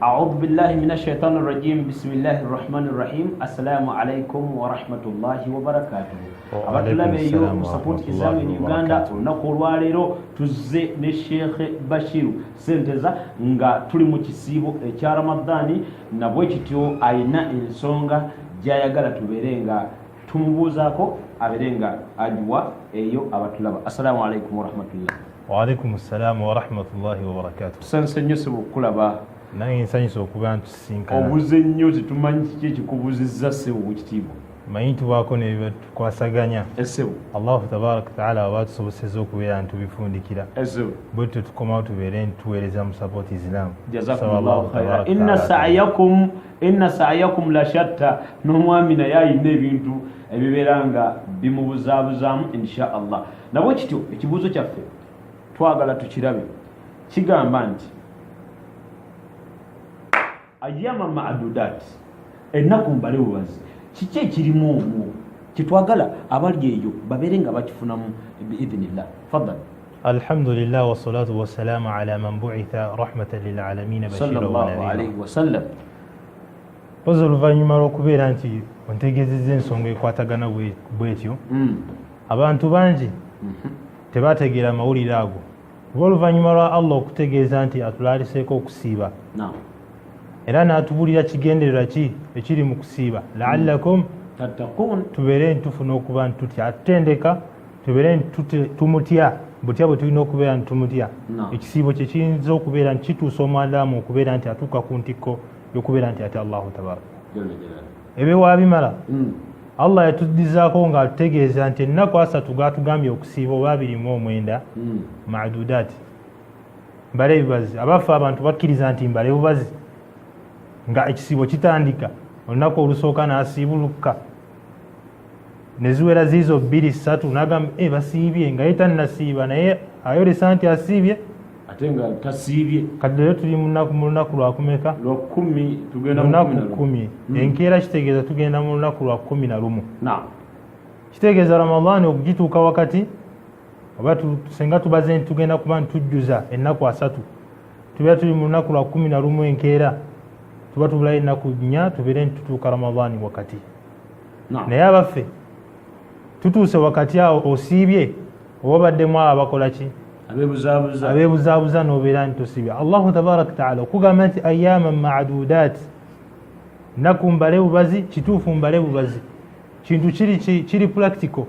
أعوذ بالله من الشيطان الرجيم بسم الله الرحمن الرحيم السلام عليكم ورحمة الله وبركاته abatulabeyo support Islam in Uganda nakolwalero tuzze ne Sheikh Bashiir Ssenteza nga tuli mu kisiibo ekya Ramadani nabwe kityo ayina ensonga gyayagala tuberenga tumubuuzaako aberenga ajuwa eyo abatulaba. Assalamu alaikum warahmatullah. Wa alaikum assalam wa rahmatullahi wa barakatuh. Sansenyose bukulaba nange nsanyusa okuba ntusinkana. Obuze nnyo tetumanyi kiki ekikubuzizza ssebo wekitiibwa. Manyi tubaako ne tukwasaganya. Essebo. Allahu tabaraka ta'ala abatusobosezza okubeera ntubifundikira. Essebo. Bwetyo tukomawo tubeere ntuweereza mu support Islam. Jazakumullahu khairan. Inna sa'yakum la shatta. N'omwami naye ayina ebintu ebibeera nga bimubuzaabuzaamu insha Allah. Nabwe kityo ekibuuzo kyaffe twagala tukirabe kigamba nti ayyama ma'dudat ennaku mbalebubazi kiki ekirimu omwo kitwagala abali eyo babeere nga bakifunamu biidhnillah. Faddal. Alhamdulillah wa salatu wa salamu ala man bu'itha rahmatan lil alamin bashiran wa sallallahu alayhi wa sallam. Pozo oluvannyuma lw'okubeera nti ontegeezezza ensonga ekwatagana bwetyo abantu bangi tebategeera amawulire ago olw'oluvannyuma lwa Allah okutegeeza nti atulaliseeko okusiiba era n'atubuulira kigendererwa ki ekiri mu kusiiba la'allakum tattaqun tubeere ntufuna okuba ntutya tutendeka tubeere tumutya butya bwe tulina okubeera ntumutya ekisiibo kye kiyinza okubeera nkituusa omwandamu okubeera nti atuuka ku ntikko y'okubeera nti ate Allahu tabaraka ebyo waabimala Allah yatuddizaako nga atutegeeza nti ennaku asatu gaatugambye okusiiba oba 29 ma'dudaati mbalebubazi abafe abantu bakkiriza nti mbalebubazi nga ekisiibo kitandika olunaku olusooka n'asiibuluka ne ziwera ziizo 2-3 n'agamba basiibye nga ye tannasiiba naye ayolesa nti asiibye ate nga tasiibye. Kadde leero tuli mu lunaku lwakumeka? Lwakumi. Tugenda mu 10. Enkeera kitegeeza tugenda mu lunaku lwa 11. Kitegeeza Ramadani okugituuka wakati oba senga tubaze nti tugenda kuba ntujjuza ennaku 3 tubeera tuli mu lunaku lwa 11 enkeera tuba tubulayo ennaku 4 tubeere ntutuuka Ramadani wakati. Naye abaffe tutuuse wakati awo osiibye oba baddemu abakola ki abebuzaabuza n'obeera ntosiibye. Allahu tabaraka ta'ala okugamba nti ayyaman ma'dudat nnaku mbalebubazi kituufu mbalebubazi kintu kiri practical.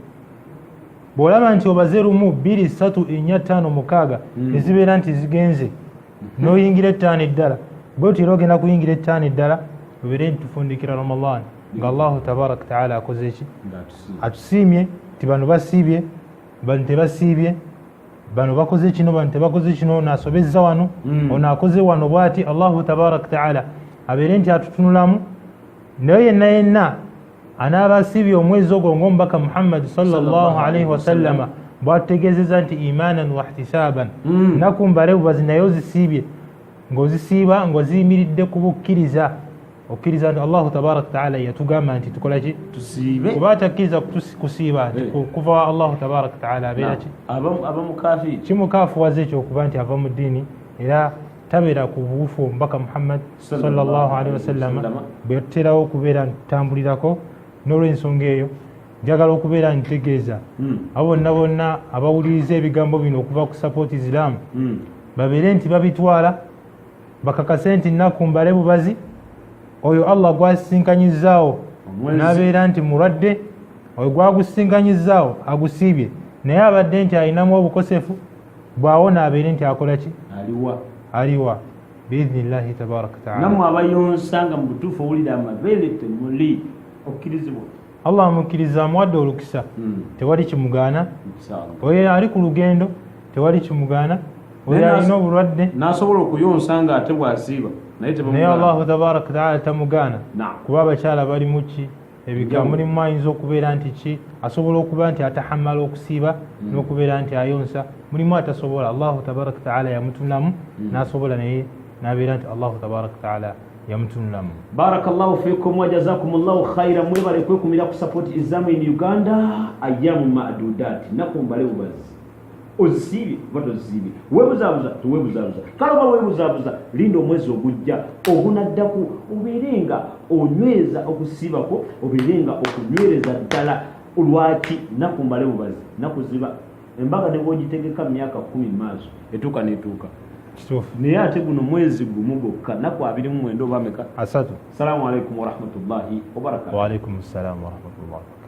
Bw'olaba nti obaze 1 2 3 4 5 6 ezibeera nti zigenze n'oyingira 5 eddala bwetyo era ogenda kuyingira 5 eddala obeere ntufundikira Ramadan nga Allahu tabaraka ta'ala akoze ki atusiimye nti bano basiibye bano tebasiibye bano bakoze kino bano tebakoze kino n'asobezza wano ono akoze wano bw'ati Allahu tabaraka ta'ala abeere nti atutunulamu naye yenna anaaba asiibye omwezi ogwo ng'omubaka Muhammad sallallahu alayhi wa sallama bw'atutegeezezza nti imanan wa ihtisaban nnaku mbalebubazi naye ozisiibye ng'ozisiiba ng'oziyimiridde ku bukkiriza okkiriza nti Allahu tabaraka ta'ala yatugamba nti tukola ki tusiibe kuba atakkiriza kusiiba kuva Allahu tabaraka ta'ala abeera ki abamukaafi kimukaafuwaza ekyo okuba nti ava mu ddiini era tabeera ku buufu omubaka Muhammad sallallahu alayhi wa sallama bwe tuterawo okubeera ntutambulirako. N'olw'ensonga eyo njagala okubeera ntegeeza abo bonna abawuliriza ebigambo bino okuva ku support Islam babeere nti babitwala bakakase nti nnaku mbalebubazi oyo Allah gwasinkanyizaawo n'abeera nti mulwadde oyo gwagusinkanyizaawo agusiibye naye abadde nti alinamu obukosefu bw'awona abeere nti akola ki aliwa biidhnillahi tabaraka ta'ala. Nammwe abayonsa nga mu butuufu owulira amabeere temuli okkirizibwa Allah amukkiriza amuwadde olukisa tewali kimugaana. Oyo ali ku lugendo tewali kimugaana. Oyo alina obulwadde n'asobola okuyonsa nga ate bw'asiiba naye Allahu tabaraka ta'ala tamugaana kuba abakyala bali mu ki ebigambo mulimu ayinza okubeera nti ki asobola okuba nti atahammala okusiiba n'okubeera nti ayonsa mulimu atasobola. Allahu tabaraka ta'ala yamutunulamu n'asobola naye n'abeera nti Allahu tabaraka ta'ala yamutunulamu. Barakallahu fikum wa jazakumullahu khairan. Mwebale kwekumira ku support Islam in Uganda ayyamu ma'dudat nnaku mbalebubazi ozisiibye oba tozisiibye weebuzaabuza teweebuzaabuza kale oba weebuzaabuza linda omwezi ogujja ogunaddaku obeere nga onyweza okusiibako obeere nga okunywereza ddala lwaki Nnaku Mbalebubazi Nnaku ziba embaga ne bw'ogitegeka myaka 10 maaso etuuka netuuka naye ate guno mwezi gumu gwokka Nnaku 29 oba meka 3. Assalamu alaikum warahmatullahi wabarakatuh. Wa alaikum assalam warahmatullahi wabarakatuh.